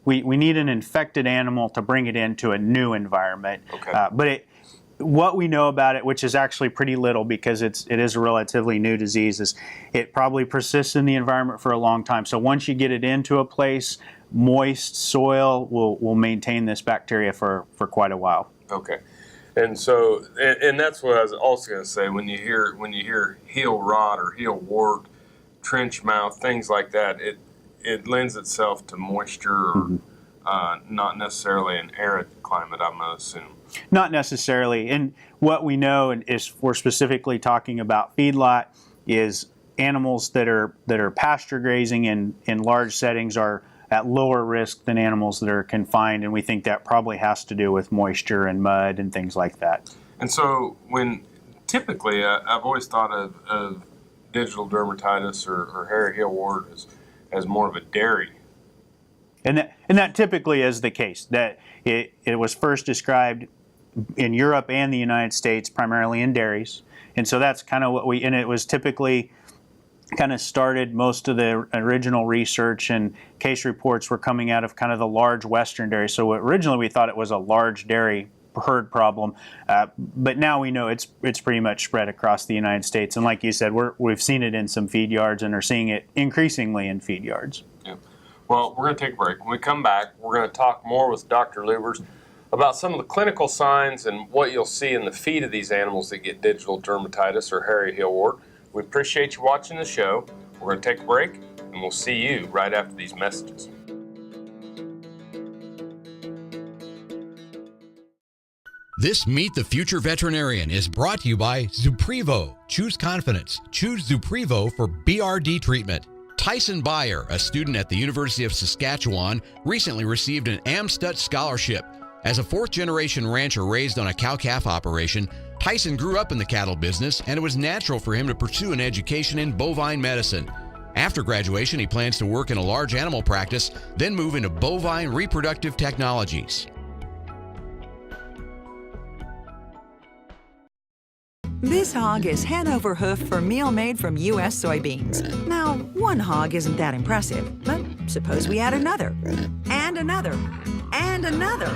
we need an infected animal to bring it into a new environment. Okay. But what we know about it, which is actually pretty little because it is a relatively new disease, is it probably persists in the environment for a long time. So once you get it into a place, moist soil will maintain this bacteria for quite a while. Okay. And so, and that's what I was also going to say. When you hear heel rot or heel wart, trench mouth, things like that, it lends itself to moisture, or not necessarily an arid climate, I'm going to assume. Not necessarily. And what we know is, we're specifically talking about feedlot, is animals that are pasture grazing in large settings are at lower risk than animals that are confined, and we think that probably has to do with moisture and mud and things like that. And so when typically I've always thought of digital dermatitis or hairy heel wart as more of a dairy. And that typically is the case, that it was first described in Europe and the United States primarily in dairies. And so that's kind of what and it was typically kind of started, most of the original research and case reports were coming out of kind of the large Western dairy. So originally we thought it was a large dairy herd problem, but now we know it's pretty much spread across the United States. And like you said, we've seen it in some feed yards and are seeing it increasingly in feed yards. Yeah. Well, we're going to take a break. When we come back, we're going to talk more with Dr. Lubbers about some of the clinical signs and what you'll see in the feed of these animals that get digital dermatitis or hairy heel wart. We appreciate you watching the show. We're going to take a break, and we'll see you right after these messages. This Meet the Future Veterinarian is brought to you by Zuprevo. Choose confidence. Choose Zuprevo for BRD treatment. Tyson Beyer, a student at the University of Saskatchewan, recently received an Amstutz scholarship. As a fourth-generation rancher raised on a cow-calf operation, Tyson grew up in the cattle business, and it was natural for him to pursue an education in bovine medicine. After graduation, he plans to work in a large animal practice, then move into bovine reproductive technologies. This hog is Hanover hoof for meal made from U.S. soybeans. Now, one hog isn't that impressive, but suppose we add another, and another, and another.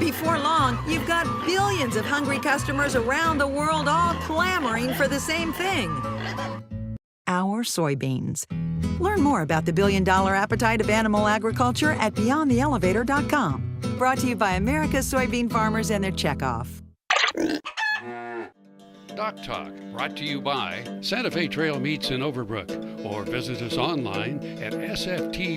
Before long, you've got billions of hungry customers around the world all clamoring for the same thing. Our soybeans. Learn more about the billion-dollar appetite of animal agriculture at BeyondTheElevator.com. Brought to you by America's soybean farmers and their checkoff. DocTalk, brought to you by Santa Fe Trail Meats in Overbrook, or visit us online at sftmeats.com.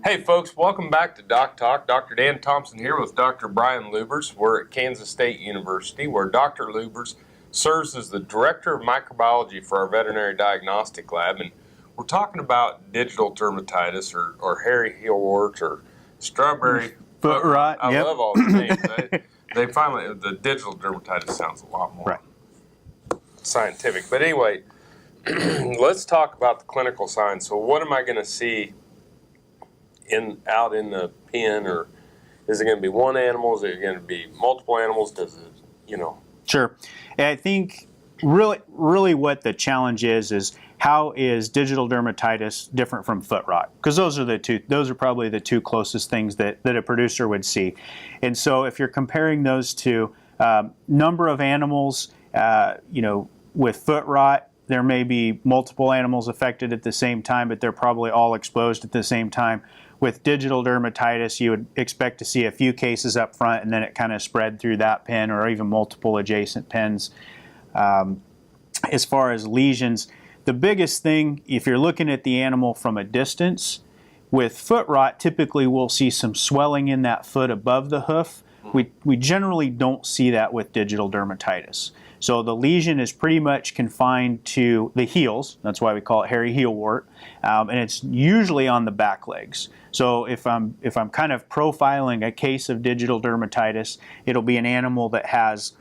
Hey folks, welcome back to DocTalk. Dr. Dan Thomson here with Dr. Brian Lubbers. We're at Kansas State University, where Dr. Lubbers serves as the Director of Microbiology for our Veterinary Diagnostic Lab. And we're talking about digital dermatitis or hairy heel warts or strawberry foot rot. I love all the names. They finally, the digital dermatitis sounds a lot more scientific. But anyway, let's talk about the clinical signs. So what am I going to see out in the pen, or is it going to be one animal? Is it going to be multiple animals? Does it, you know? Sure. And I think really what the challenge is how is digital dermatitis different from foot rot? Because those are probably the two closest things that a producer would see. And so if you're comparing those two, number of animals, with foot rot, there may be multiple animals affected at the same time, but they're probably all exposed at the same time. With digital dermatitis, you would expect to see a few cases up front, and then it kind of spread through that pen or even multiple adjacent pens. As far as lesions, the biggest thing, if you're looking at the animal from a distance, with foot rot, typically we'll see some swelling in that foot above the hoof. We generally don't see that with digital dermatitis. So the lesion is pretty much confined to the heels. That's why we call it hairy heel wart, and it's usually on the back legs. So if I'm kind of profiling a case of digital dermatitis, it'll be an animal that has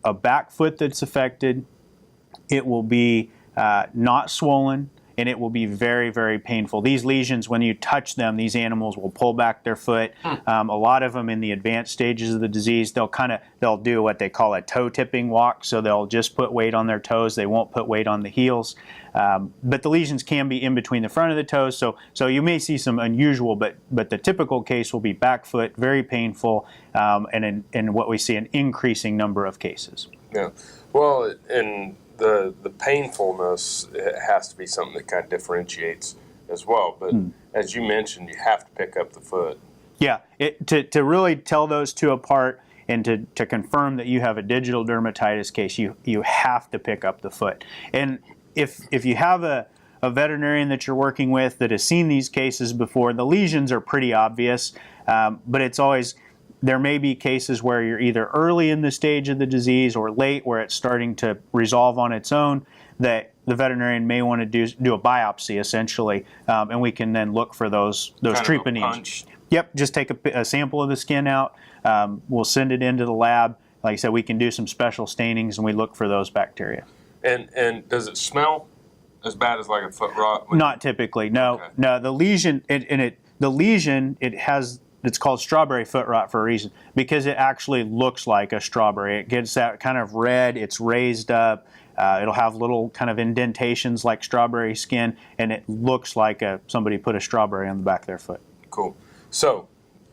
a back foot that's affected. It will be not swollen. and it will be very, very painful. These lesions, when you touch them, these animals will pull back their foot. A lot of them in the advanced stages of the disease, they'll do what they call a toe tipping walk, so they'll just put weight on their toes. They won't put weight on the heels. But the lesions can be in between the front of the toes, so you may see some unusual, but the typical case will be back foot, very painful, and in what we see an increasing number of cases. Yeah. Well, and the painfulness, it has to be something that kind of differentiates as well. But as you mentioned, you have to pick up the foot. Yeah, to really tell those two apart and to confirm that you have a digital dermatitis case, you have to pick up the foot. And if you have a veterinarian that you're working with that has seen these cases before, the lesions are pretty obvious, but it's always, there may be cases where you're either early in the stage of the disease or late where it's starting to resolve on its own, that the veterinarian may want to do a biopsy essentially, and we can then look for those treponines. Yep, just take a sample of the skin out, we'll send it into the lab. Like I said, we can do some special stainings and we look for those bacteria. And does it smell as bad as like a foot rot? Not typically, no. Okay. No, the lesion, it's called strawberry foot rot for a reason, because it actually looks like a strawberry. It gets that kind of red, it's raised up, it'll have little kind of indentations like strawberry skin, and it looks like somebody put a strawberry on the back of their foot. Cool. So,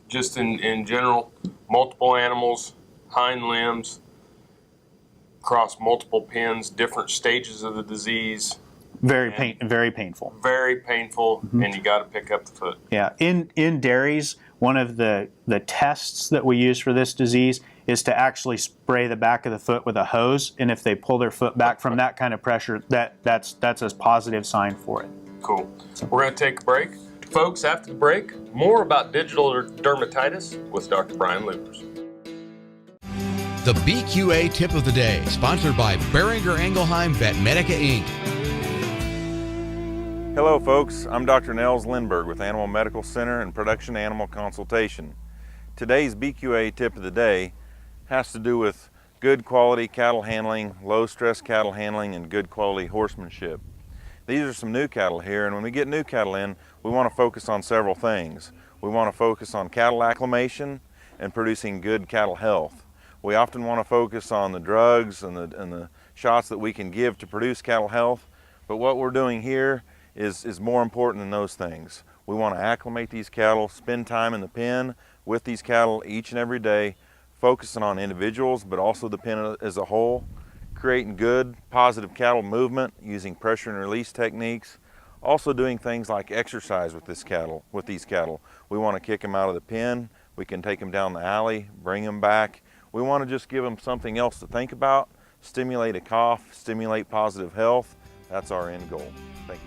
just in general, multiple animals, hind limbs, across multiple pins, different stages of the disease. Very painful. Very painful, and you got to pick up the foot. Yeah. In dairies, one of the tests that we use for this disease is to actually spray the back of the foot with a hose, and if they pull their foot back from that kind of pressure, that's a positive sign for it. Cool. We're going to take a break. Folks, after the break, more about digital dermatitis with Dr. Brian Lubbers. The BQA Tip of the Day, sponsored by Boehringer Ingelheim Vetmedica, Inc. Hello folks, I'm Dr. Nels Lindberg with Animal Medical Center and Production Animal Consultation. Today's BQA Tip of the Day has to do with good quality cattle handling, low stress cattle handling, and good quality horsemanship. These are some new cattle here, and when we get new cattle in, we want to focus on several things. We want to focus on cattle acclimation and producing good cattle health. We often want to focus on the drugs and the shots that we can give to produce cattle health, but what we're doing here is more important than those things. We want to acclimate these cattle, spend time in the pen with these cattle each and every day, focusing on individuals but also the pen as a whole, creating good positive cattle movement using pressure and release techniques, also doing things like exercise with these cattle. We want to kick them out of the pen, we can take them down the alley, bring them back. We want to just give them something else to think about, stimulate a cough, stimulate positive health. That's our end goal. Thank you.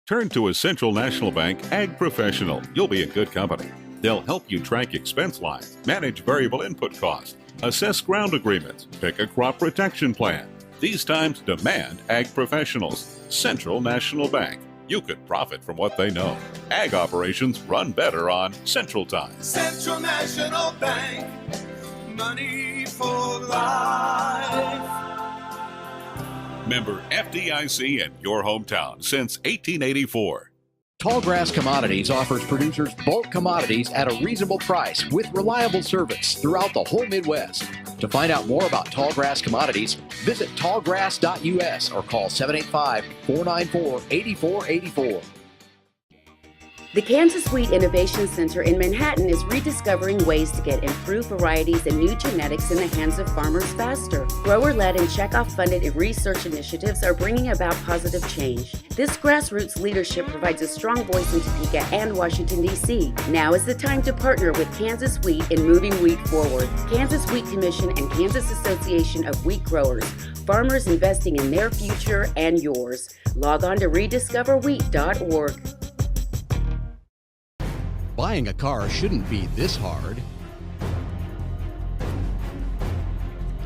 Turn to a Central National Bank Ag Professional. You'll be in good company. They'll help you track expense lines, manage variable input costs, assess ground agreements, pick a crop protection plan. These times demand Ag Professionals. Central National Bank. You could profit from what they know. Ag operations run better on Central Time. Central National Bank. Money for life. Member FDIC in your hometown since 1884. Tallgrass Commodities offers producers bulk commodities at a reasonable price with reliable service throughout the whole Midwest. To find out more about Tallgrass Commodities, visit tallgrass.us or call 785-494-8484. The Kansas Wheat Innovation Center in Manhattan is rediscovering ways to get improved varieties and new genetics in the hands of farmers faster. Grower-led and checkoff-funded research initiatives are bringing about positive change. This grassroots leadership provides a strong voice in Topeka and Washington, D.C. Now is the time to partner with Kansas Wheat in moving wheat forward. Kansas Wheat Commission and Kansas Association of Wheat Growers. Farmers investing in their future and yours. Log on to rediscoverwheat.org. Buying a car shouldn't be this hard.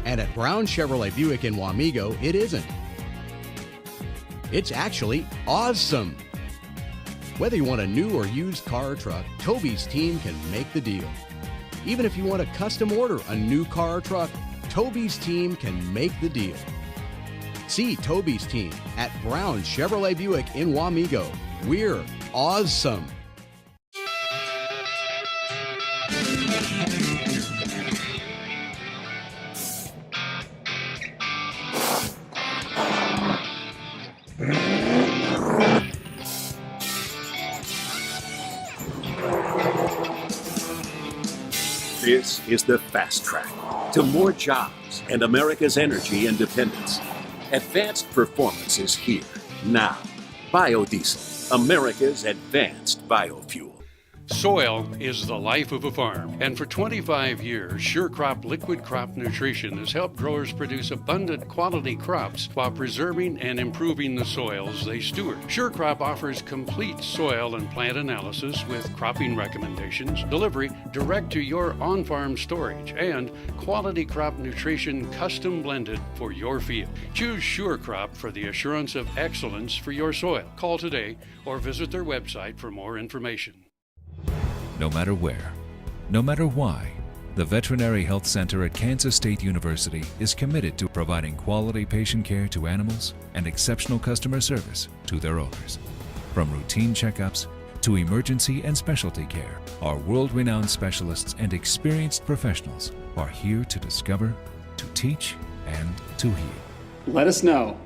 And at Brown Chevrolet Buick in Wamego, it isn't. It's actually awesome. Whether you want a new or used car or truck, Toby's team can make the deal. Even if you want to custom order a new car or truck, Toby's team can make the deal. See Toby's team at Brown Chevrolet Buick in Wamego. We're awesome. This is the fast track to more jobs and America's energy independence. Advanced performance is here now. Biodiesel, America's advanced biofuel. Soil is the life of a farm, and for 25 years, SureCrop Liquid Crop Nutrition has helped growers produce abundant quality crops while preserving and improving the soils they steward. SureCrop offers complete soil and plant analysis with cropping recommendations, delivery direct to your on-farm storage, and quality crop nutrition custom blended for your field. Choose SureCrop for the assurance of excellence for your soil. Call today or visit their website for more information. No matter where, no matter why, the Veterinary Health Center at Kansas State University is committed to providing quality patient care to animals and exceptional customer service to their owners. From routine checkups to emergency and specialty care, our world-renowned specialists and experienced professionals are here to discover, to teach, and to heal. Let us know.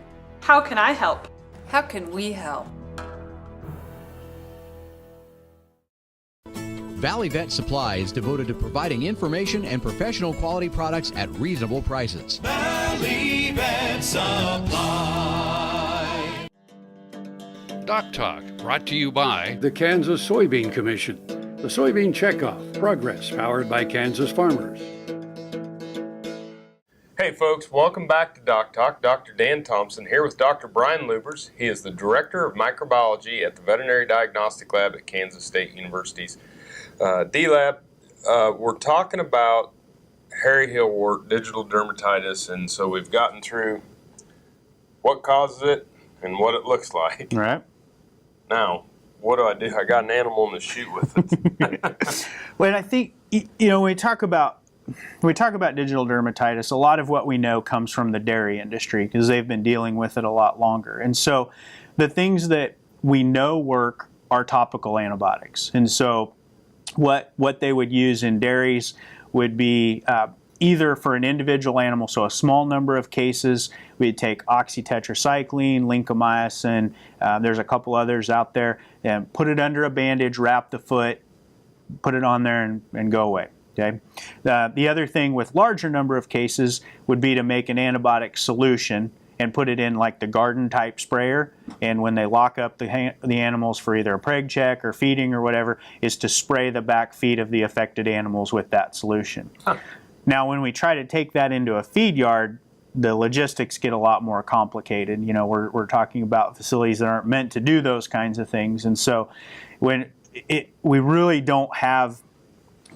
How can I help? How can we help? Valley Vet Supply is devoted to providing information and professional quality products at reasonable prices. Valley Vet Supply. DocTalk, brought to you by the Kansas Soybean Commission. The Soybean Checkoff, progress powered by Kansas farmers. Hey folks, welcome back to DocTalk. Dr. Dan Thomson here with Dr. Brian Lubbers. He is the Director of Microbiology at the Veterinary Diagnostic Lab at Kansas State University's D-Lab. We're talking about hairy heel wart, digital dermatitis, and so we've gotten through what causes it and what it looks like. Right. Now, what do? I got an animal in the chute with it. Well, I think, when we talk about digital dermatitis, a lot of what we know comes from the dairy industry because they've been dealing with it a lot longer. And so the things that we know work are topical antibiotics. And so what they would use in dairies would be either for an individual animal, so a small number of cases, we'd take oxytetracycline, lincomycin, there's a couple others out there, and put it under a bandage, wrap the foot, put it on there and go away. Okay. The other thing with larger number of cases would be to make an antibiotic solution and put it in like the garden type sprayer, and when they lock up the animals for either a preg check or feeding or whatever, is to spray the back feet of the affected animals with that solution. Huh. Now when we try to take that into a feed yard, the logistics get a lot more complicated. We're talking about facilities that aren't meant to do those kinds of things, and so we really don't have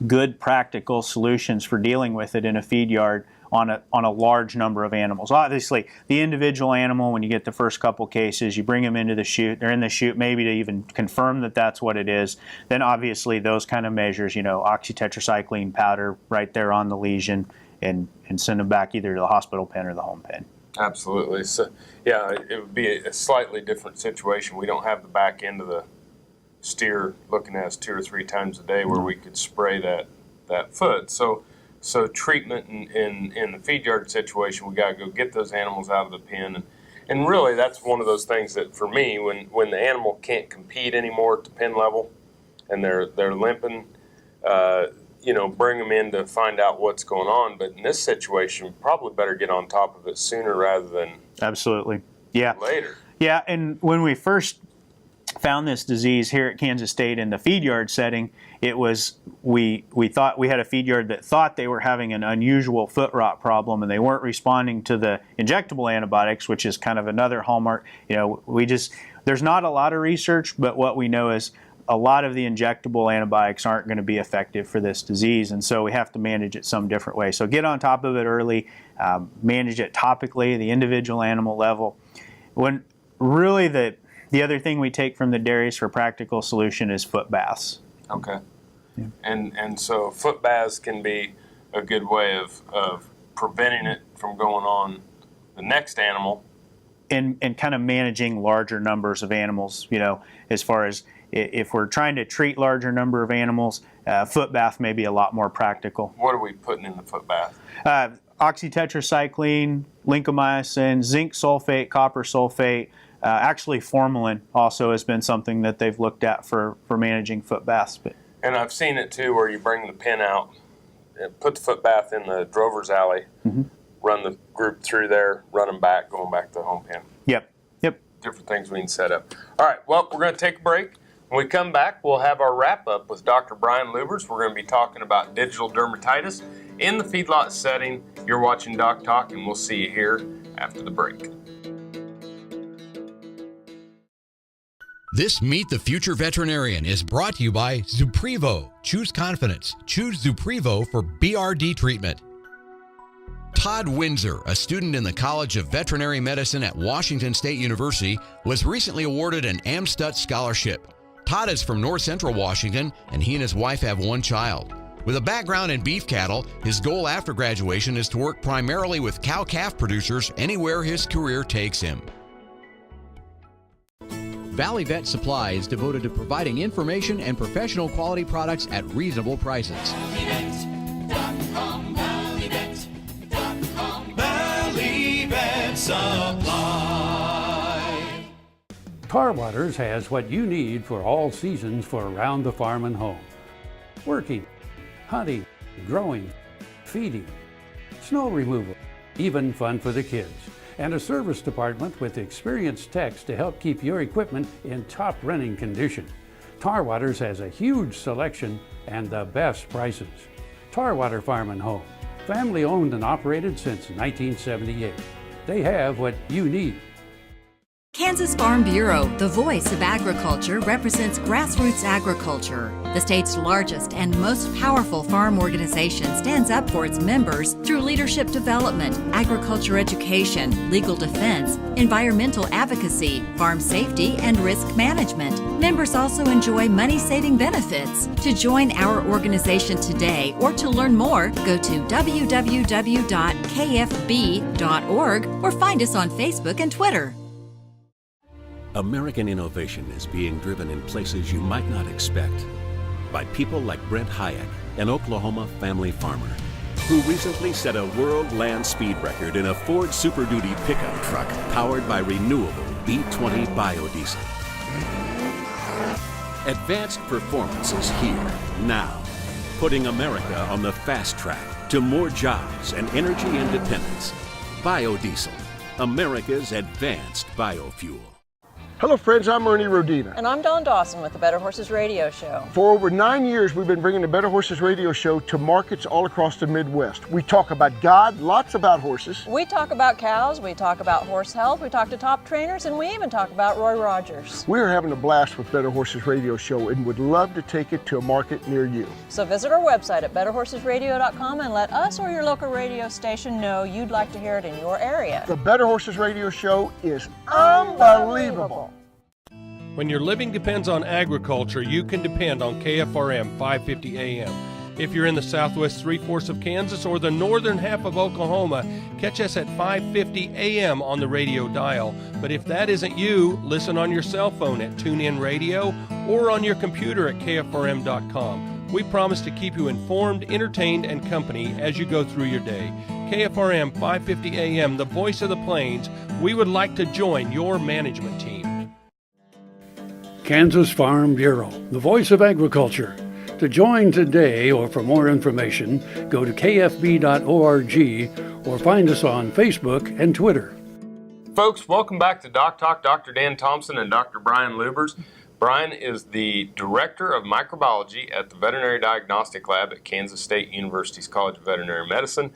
good practical solutions for dealing with it in a feed yard on a large number of animals. Obviously, the individual animal, when you get the first couple cases, you bring them into the chute, they're in the chute maybe to even confirm that that's what it is. Then obviously those kind of measures, oxytetracycline powder right there on the lesion, and send them back either to the hospital pen or the home pen. Absolutely. So, yeah, it would be a slightly different situation. We don't have the back end of the steer looking at us 2 or 3 times a day where we could spray that foot. So treatment in the feed yard situation, we got to go get those animals out of the pen, and really that's one of those things that for me, when the animal can't compete anymore at the pen level and they're limping, bring them in to find out what's going on. But in this situation, probably better get on top of it sooner rather than absolutely later. Yeah, and when we first found this disease here at Kansas State in the feed yard setting, it was we thought we had a feed yard that thought they were having an unusual foot rot problem, and they weren't responding to the injectable antibiotics, which is kind of another hallmark. There's not a lot of research, but what we know is a lot of the injectable antibiotics aren't going to be effective for this disease, and so we have to manage it some different way. So get on top of it early, manage it topically, the individual animal level. When really the other thing we take from the dairies for practical solution is foot baths. Okay. Yeah. And so foot baths can be a good way of preventing it from going on the next animal and kind of managing larger numbers of animals, as far as if we're trying to treat larger number of animals, foot bath may be a lot more practical. What are we putting in the foot bath? Oxytetracycline, lincomycin, zinc sulfate, copper sulfate. Actually, formalin also has been something that they've looked at for managing foot baths. And I've seen it too, where you bring the pin out, and put the foot bath in the drover's alley, run the group through there, run them back, going back to the home pen. Yep. Different things we can set up. All right, well, we're going to take a break. When we come back, we'll have our wrap-up with Dr. Brian Lubbers. We're going to be talking about digital dermatitis in the feedlot setting. You're watching Doc Talk, and we'll see you here after the break. This Meet the Future Veterinarian is brought to you by Zuprevo. Choose confidence. Choose Zuprevo for BRD treatment. Todd Windsor, a student in the College of Veterinary Medicine at Washington State University, was recently awarded an AMSTUT scholarship. Todd is from North Central Washington, and he and his wife have one child. With a background in beef cattle, his goal after graduation is to work primarily with cow-calf producers anywhere his career takes him. Valley Vet Supply is devoted to providing information and professional quality products at reasonable prices. Valley Vet Supply. Tar Waters has what you need for all seasons for around the farm and home. Working, hunting, growing, feeding, snow removal, even fun for the kids. And a service department with experienced techs to help keep your equipment in top running condition. Tar Waters has a huge selection and the best prices. Tar Water Farm and Home, family owned and operated since 1978. They have what you need. Kansas Farm Bureau, the voice of agriculture, represents grassroots agriculture. The state's largest and most powerful farm organization stands up for its members through leadership development, agriculture education, legal defense, environmental advocacy, farm safety, and risk management. Members also enjoy money-saving benefits. To join our organization today or to learn more, go to www.kfb.org or find us on Facebook and Twitter. American innovation is being driven in places you might not expect by people like Brent Hayek, an Oklahoma family farmer, who recently set a world land speed record in a Ford Super Duty pickup truck powered by renewable B20 biodiesel. Advanced performance is here, now, putting America on the fast track to more jobs and energy independence. Biodiesel, America's advanced biofuel. Hello friends, I'm Ernie Rodina. And I'm Dawn Dawson with the Better Horses Radio Show. For over 9 years, we've been bringing the Better Horses Radio Show to markets all across the Midwest. We talk about God, lots about horses. We talk about cows, we talk about horse health, we talk to top trainers, and we even talk about Roy Rogers. We're having a blast with Better Horses Radio Show and would love to take it to a market near you. So visit our website at betterhorsesradio.com and let us or your local radio station know you'd like to hear it in your area. The Better Horses Radio Show is unbelievable. When your living depends on agriculture, you can depend on KFRM 550 AM. If you're in the southwest three-fourths of Kansas or the northern half of Oklahoma, catch us at 550 AM on the radio dial. But if that isn't you, listen on your cell phone at TuneIn Radio or on your computer at KFRM.com. We promise to keep you informed, entertained, and company as you go through your day. KFRM 550 AM, the voice of the plains. We would like to join your management team. Kansas Farm Bureau, the voice of agriculture. To join today or for more information, go to kfb.org or find us on Facebook and Twitter. Folks, welcome back to Doc Talk. Dr. Dan Thomson and Dr. Brian Lubbers. Brian is the Director of Microbiology at the Veterinary Diagnostic Lab at Kansas State University's College of Veterinary Medicine.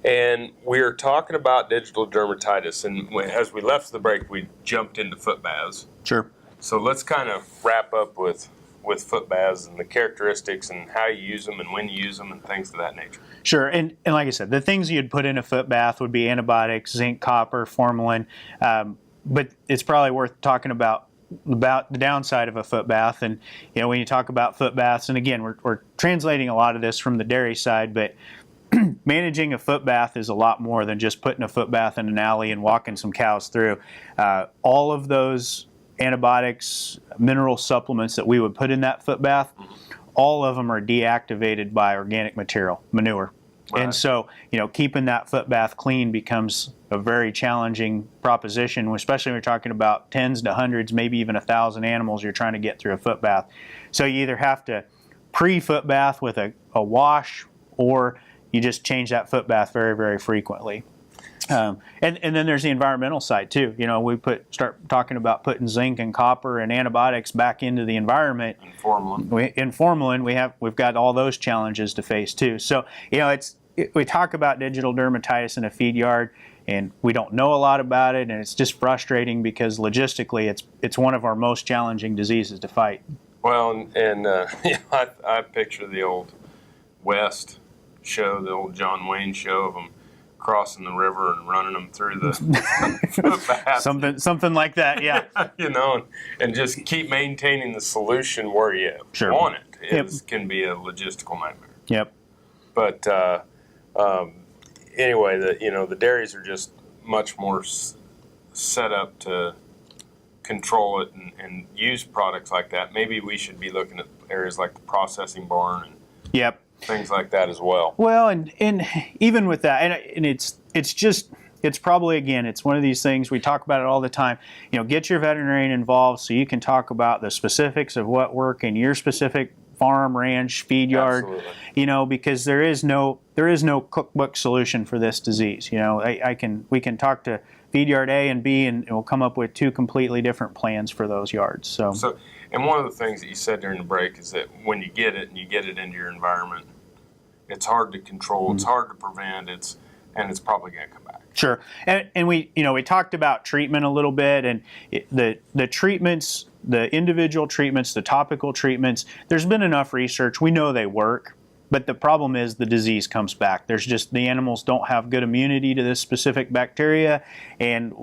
And we're talking about digital dermatitis. And as we left the break, we jumped into foot baths. Sure. So let's kind of wrap up with foot baths and the characteristics and how you use them and when you use them and things of that nature. Sure, and like I said, the things you'd put in a foot bath would be antibiotics, zinc, copper, formalin, but it's probably worth talking about the downside of a foot bath. And when you talk about foot baths, and again, we're translating a lot of this from the dairy side, but managing a foot bath is a lot more than just putting a foot bath in an alley and walking some cows through. All of those antibiotics, mineral supplements that we would put in that foot bath, all of them are deactivated by organic material, manure. Right. And so, keeping that foot bath clean becomes a very challenging proposition, especially when you're talking about tens to hundreds, maybe even 1,000 animals you're trying to get through a foot bath. So you either have to pre-foot bath with a wash, or you just change that foot bath very, very frequently. And then there's the environmental side too. We start talking about putting zinc and copper and antibiotics back into the environment. And formalin. In formalin, we've got all those challenges to face too. So we talk about digital dermatitis in a feed yard, and we don't know a lot about it, and it's just frustrating because logistically, it's one of our most challenging diseases to fight. Well, I picture the old West show, the old John Wayne show of them crossing the river and running them through the foot bath. Something like that, yeah. And just keep maintaining the solution where you want it. Can be a logistical nightmare. Yep. But anyway, the dairies are just much more set up to control it and use products like that. Maybe we should be looking at areas like the processing barn and things like that as well. Well, and even with that, and it's probably, again, it's one of these things, we talk about it all the time. Get your veterinarian involved so you can talk about the specifics of what work in your specific farm, ranch, feed yard. Absolutely. Because there is no cookbook solution for this disease. We can talk to feed yard A and B, and we'll come up with two completely different plans for those yards. So, and one of the things that you said during the break is that when you get it and you get it into your environment, it's hard to control, it's hard to prevent, and it's probably going to come back. Sure, and we talked about treatment a little bit, and the treatments, the individual treatments, the topical treatments. There's been enough research. We know they work, but the problem is the disease comes back. The animals don't have good immunity to this specific bacteria, and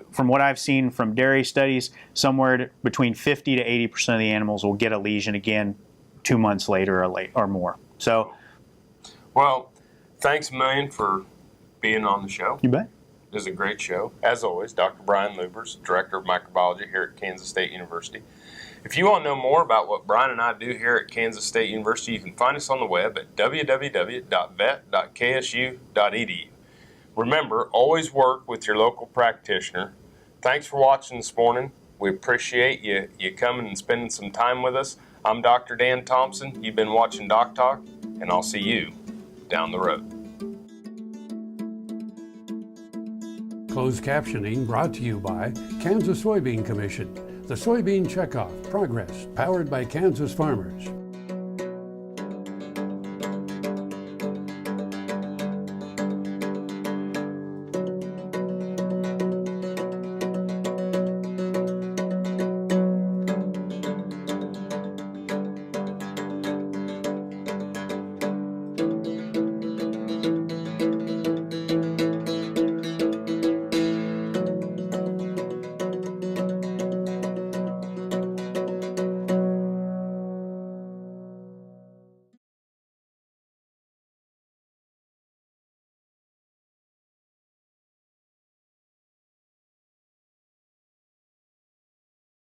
from what I've seen from dairy studies, somewhere between 50 to 80% of the animals will get a lesion again 2 months later or more. So, well, thanks a million for being on the show. You bet. It was a great show. As always, Dr. Brian Lubbers, Director of Microbiology here at Kansas State University. If you want to know more about what Brian and I do here at Kansas State University, you can find us on the web at www.vet.ksu.edu. Remember, always work with your local practitioner. Thanks for watching this morning. We appreciate you coming and spending some time with us. I'm Dr. Dan Thomson. You've been watching DocTalk, and I'll see you down the road. Closed captioning brought to you by Kansas Soybean Commission. The Soybean Checkoff Progress, powered by Kansas farmers.